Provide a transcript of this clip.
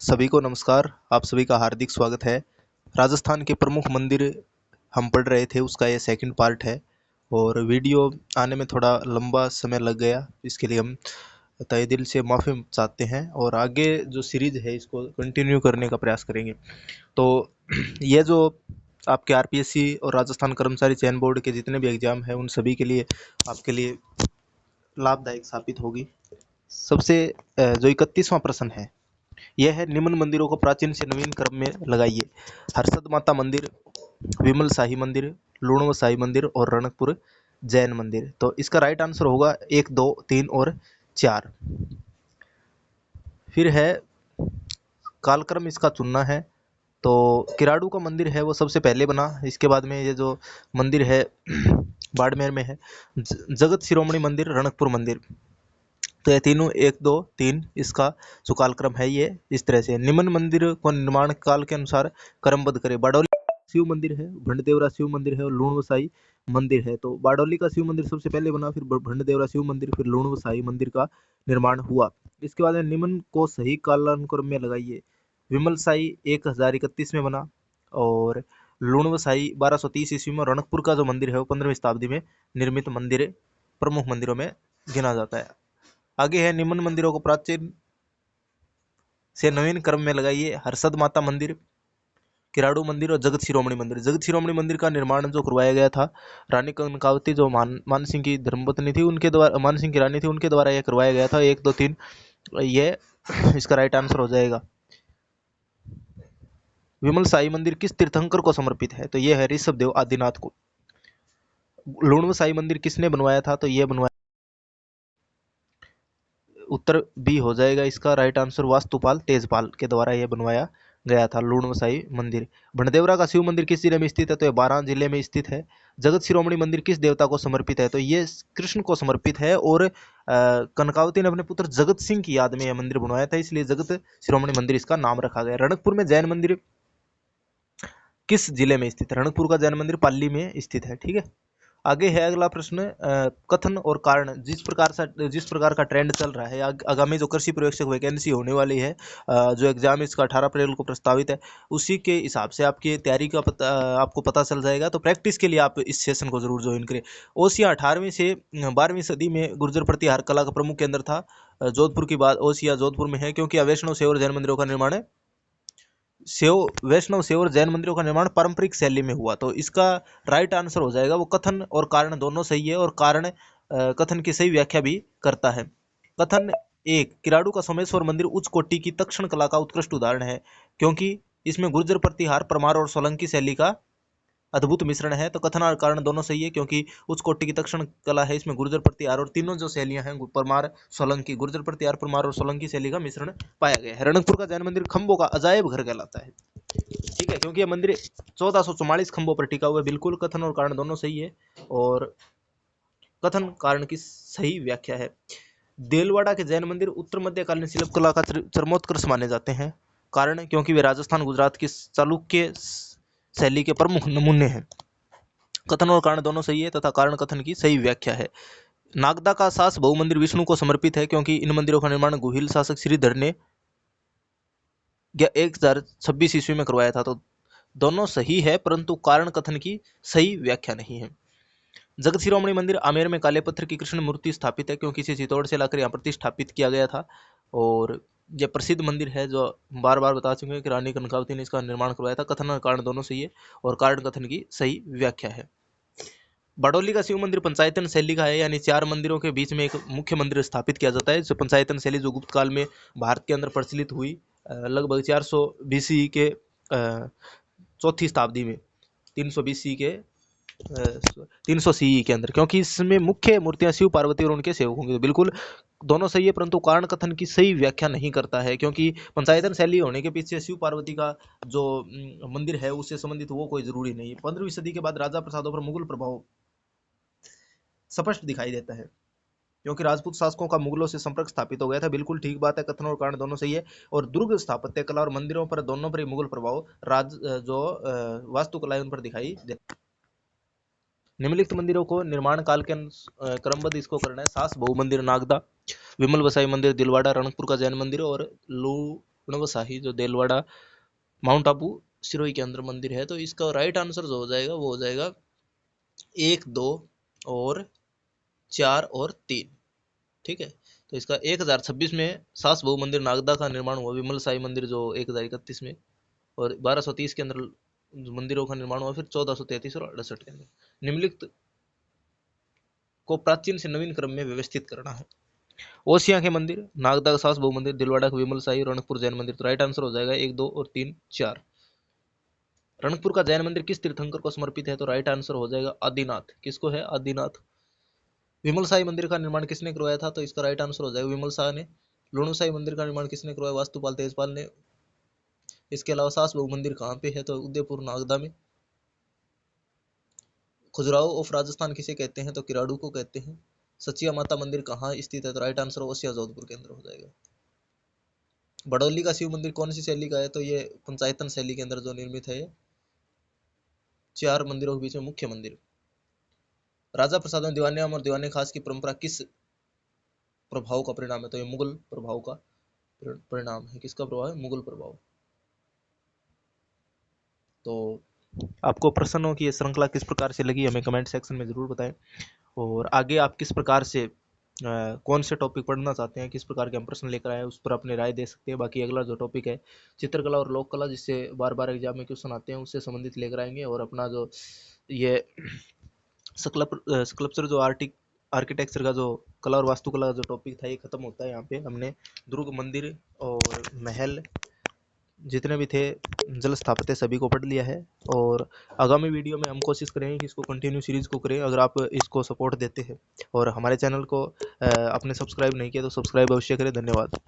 सभी को नमस्कार। आप सभी का हार्दिक स्वागत है। राजस्थान के प्रमुख मंदिर हम पढ़ रहे थे, उसका ये सेकंड पार्ट है और वीडियो आने में थोड़ा लंबा समय लग गया। इसके लिए हम तहे दिल से माफ़ी चाहते हैं और आगे जो सीरीज है इसको कंटिन्यू करने का प्रयास करेंगे। तो ये जो आपके आरपीएससी और राजस्थान कर्मचारी चयन बोर्ड के जितने भी एग्जाम हैं उन सभी के लिए आपके लिए लाभदायक साबित होगी। सबसे जो 31वां प्रश्न है यह है, निम्न मंदिरों को प्राचीन से नवीन क्रम में लगाइए। हर्षद माता मंदिर, विमल शाही मंदिर, लूणव शाही मंदिर और रणकपुर जैन मंदिर। तो इसका राइट आंसर होगा 1, 2, 3 और 4। फिर है कालक्रम इसका चुनना है। तो किराड़ू का मंदिर है वो सबसे पहले बना। इसके बाद में ये जो मंदिर है बाड़मेर में है, जगत शिरोमणि मंदिर, रणकपुर मंदिर। तो ये तीनों 1, 2, 3 इसका जो कालक्रम है ये इस तरह से। निम्न मंदिर को निर्माण काल के अनुसार क्रमबद्ध करें। बाडौली शिव मंदिर है, भंडदेवरा शिव मंदिर है और लूणवसाई मंदिर है। तो बाडौली का शिव मंदिर सबसे पहले बना, फिर भंडदेवरा शिव मंदिर, फिर लूणवसाई मंदिर का निर्माण हुआ। इसके बाद निम्न को सही कालानुक्रम में लगाइए। विमलसाई 1031 में बना और लूणवसाई 1230 ईस्वी में। रणकपुर का जो मंदिर है वो 15वीं शताब्दी में निर्मित मंदिर प्रमुख मंदिरों में गिना जाता है। आगे है, निम्न मंदिरों को प्राचीन से नवीन क्रम में लगाइए। हर्षद माता मंदिर, किराड़ू मंदिर और जगत शिरोमणि मंदिर। जगत शिरोमणि मंदिर का निर्माण जो करवाया गया था रानी कनकावती, जो मान सिंह की धर्मपत्नी थी, उनके द्वारा, मान सिंह की रानी थी, उनके द्वारा यह करवाया गया था। 1, 2, 3 ये इसका राइट आंसर हो जाएगा। विमल साई मंदिर किस तीर्थंकर को समर्पित है? तो यह है ऋषभ देव आदिनाथ को। लूणव साई मंदिर किसने बनवाया था? तो यह बनवाया, उत्तर बी हो जाएगा इसका राइट आंसर, वास्तुपाल तेजपाल के द्वारा यह बनवाया गया था लूणवसाई मंदिर। भंडदेवरा का शिव मंदिर किस जिले में स्थित है? तो यह बारां जिले में स्थित है। जगत शिरोमणि मंदिर किस देवता को समर्पित है? तो ये कृष्ण को समर्पित है और कनकावती ने अपने पुत्र जगत सिंह की याद में यह मंदिर बनवाया था, इसलिए जगत शिरोमणि मंदिर इसका नाम रखा गया। रणकपुर में जैन मंदिर किस जिले में स्थित है? रणकपुर का जैन मंदिर पाली में स्थित है। ठीक है, आगे है अगला प्रश्न, कथन और कारण। जिस प्रकार का ट्रेंड चल रहा है, आगामी जो कृषि पर्यवेक्षक वैकेंसी होने वाली है, जो एग्जाम इसका 18 अप्रैल को प्रस्तावित है, उसी के हिसाब से आपकी तैयारी का आपको पता चल जाएगा। तो प्रैक्टिस के लिए आप इस सेशन को जरूर ज्वाइन करें। ओसिया 18वीं से 12वीं सदी में गुर्जर प्रतिहार कला का प्रमुख केंद्र था। जोधपुर की बात, ओसिया जोधपुर में है, क्योंकि वैष्णव सेव और जैन मंदिरों का निर्माण है। वैष्णव सेव और जैन मंदिरों का निर्माण पारंपरिक शैली में हुआ। तो इसका राइट आंसर हो जाएगा, वो कथन और कारण दोनों सही है और कारण कथन की सही व्याख्या भी करता है। कथन 1, किराड़ू का सोमेश्वर मंदिर उच्च कोटि की तक्षण कला का उत्कृष्ट उदाहरण है, क्योंकि इसमें गुर्जर प्रतिहार, परमार और सोलंकी शैली का अद्भुत मिश्रण है। तो कथन और कारण दोनों सही है, क्योंकि उच्च कोटि की तक्षण कला है, इसमें गुर्जर प्रतिहार और तीनों जो शैलियां हैं, परमार, सोलंकी, गुर्जर प्रतिहार, परमार और सोलंकी शैली का मिश्रण पाया गया है। रणकपुर का जैन मंदिर खंभों का अजायब घर कहलाता है। ठीक है, क्योंकि यह मंदिर 1444 खंभों पर टिका हुआ है। बिल्कुल कथन और कारण दोनों सही है और कथन कारण की सही व्याख्या है। देलवाड़ा के जैन मंदिर उत्तर मध्यकालीन शिल्पकला का चरमोत्कर्ष माने जाते हैं। कारण, क्योंकि वे राजस्थान गुजरात की चालुक्य शैली के प्रमुख नमूने हैं। कथन और कारण दोनों सही है तथा कारण कथन की सही व्याख्या है। नागदा का सास बहु मंदिर विष्णु को समर्पित है, क्योंकि इन मंदिरों का निर्माण गुहिल शासक श्रीधर ने 1026 ईस्वी में करवाया था। तो दोनों सही है, परंतु कारण कथन की सही व्याख्या नहीं है। जगत शिरोमणि मंदिर आमेर में काले पत्थर की कृष्ण मूर्ति स्थापित है, क्योंकि इसे चित्तौड़ से लाकर यहाँ प्रतिष्ठापित किया गया था। और यह प्रसिद्ध मंदिर है, जो बार बार बता चुके हैं कि रानी कनकावती ने इसका निर्माण करवाया था। कथन और कारण दोनों सही है और कारण कथन की सही व्याख्या है। बाडोली का शिव मंदिर पंचायतन शैली का है, यानी 4 मंदिरों के बीच में एक मुख्य मंदिर स्थापित किया जाता है। जो पंचायतन शैली जो गुप्त काल में भारत के अंदर प्रचलित हुई, लगभग 400 बीसी के चौथी शताब्दी में, 300 बीसी के 300 सीई के अंदर, क्योंकि इसमें मुख्य मूर्तियां शिव पार्वती और उनके सेवकों की। तो बिल्कुल दोनों सही है, परंतु कारण कथन की सही व्याख्या नहीं करता है, क्योंकि पंचायतन शैली होने के पीछे शिव पार्वती का जो मंदिर है उससे संबंधित वो कोई जरूरी नहीं। 15वीं सदी के बाद राजा प्रसादों पर मुगल प्रभाव स्पष्ट दिखाई देता है, क्योंकि राजपूत शासकों का मुगलों से संपर्क स्थापित हो गया था। बिल्कुल ठीक बात है, कथन और कारण दोनों सही है। और दुर्ग स्थापत्य कला और मंदिरों पर दोनों पर मुगल प्रभाव वास्तुकला उन पर दिखाई देता है। निम्नलिखित मंदिरों को निर्माण काल के क्रमबद्ध इसको करना है। सास बहु मंदिर नागदा, विमल वसाई मंदिर दिलवाड़ा, रणकपुर का जैन मंदिर और गुणवशाही जो देलवाड़ा माउंट आबू सिरोही के अंदर मंदिर है। तो इसका राइट आंसर जो हो जाएगा वो हो जाएगा 1, 2 और 4 और 3। ठीक है, तो इसका 1026 में सास बहु मंदिर नागदा का निर्माण हुआ। विमल साई मंदिर जो 1031 में, और 1230 के अंदर मंदिरों का निर्माण हुआ। फिर 1433 और 68 के अंदर। निम्नलिखित को प्राचीन से नवीन क्रम में व्यवस्थित करना है। ओसिया के मंदिर, नागदा का सास बहु मंदिर, दिलवाड़ा का विमल साई, रणकपुर जैन मंदिर। तो राइट आंसर हो जाएगा 1, 2 और 3, 4। रणकपुर का जैन मंदिर किस तीर्थंकर को समर्पित है? तो राइट आंसर हो जाएगा आदिनाथ। किसको है? आदिनाथ। विमल साई मंदिर का निर्माण किसने करवाया था? तो इसका राइट आंसर हो जाएगा विमल शाह ने। लुणु साई मंदिर का निर्माण किसने करवाया? वास्तुपाल तेजपाल ने। इसके अलावा सास बहु मंदिर कहाँ पे है? तो उदयपुर नागदा में। खजुराहो ऑफ राजस्थान किसे कहते हैं? तो किराड़ू को कहते हैं। सचिया माता मंदिर कहाँ स्थित है? तो राइट आंसर ओसिया जोधपुर के अंदर हो जाएगा। बड़ौली का शिव मंदिर कौन सी शैली का है? तो ये पंचायतन शैली के अंदर जो निर्मित है। 4 मंदिरों के बीच में मुख्य मंदिर। राजा प्रसाद में दीवाने आम और दीवाने खास की परंपरा किस प्रभाव का परिणाम है? तो ये मुगल प्रभाव का परिणाम है। किसका प्रभाव है? मुगल प्रभाव। तो आपको प्रश्नों की ये श्रृंखला किस प्रकार से लगी हमें कमेंट सेक्शन में ज़रूर बताएं, और आगे आप किस प्रकार से कौन से टॉपिक पढ़ना चाहते हैं, किस प्रकार के हम प्रश्न लेकर आए उस पर अपनी राय दे सकते हैं। बाकी अगला जो टॉपिक है चित्रकला और लोक कला, जिससे बार बार एग्जाम में क्वेश्चन आते हैं, उससे संबंधित लेकर आएंगे। और अपना जो ये स्कल्पचर जो आर्किटेक्चर का जो कला और वास्तुकला का जो टॉपिक था ये खत्म होता है। यहाँ पे हमने दुर्ग मंदिर और महल जितने भी थे जल स्थापत्य सभी को पढ़ लिया है। और आगामी वीडियो में हम कोशिश करेंगे कि इसको कंटिन्यू सीरीज को करें, अगर आप इसको सपोर्ट देते हैं। और हमारे चैनल को आपने सब्सक्राइब नहीं किया तो सब्सक्राइब अवश्य करें। धन्यवाद।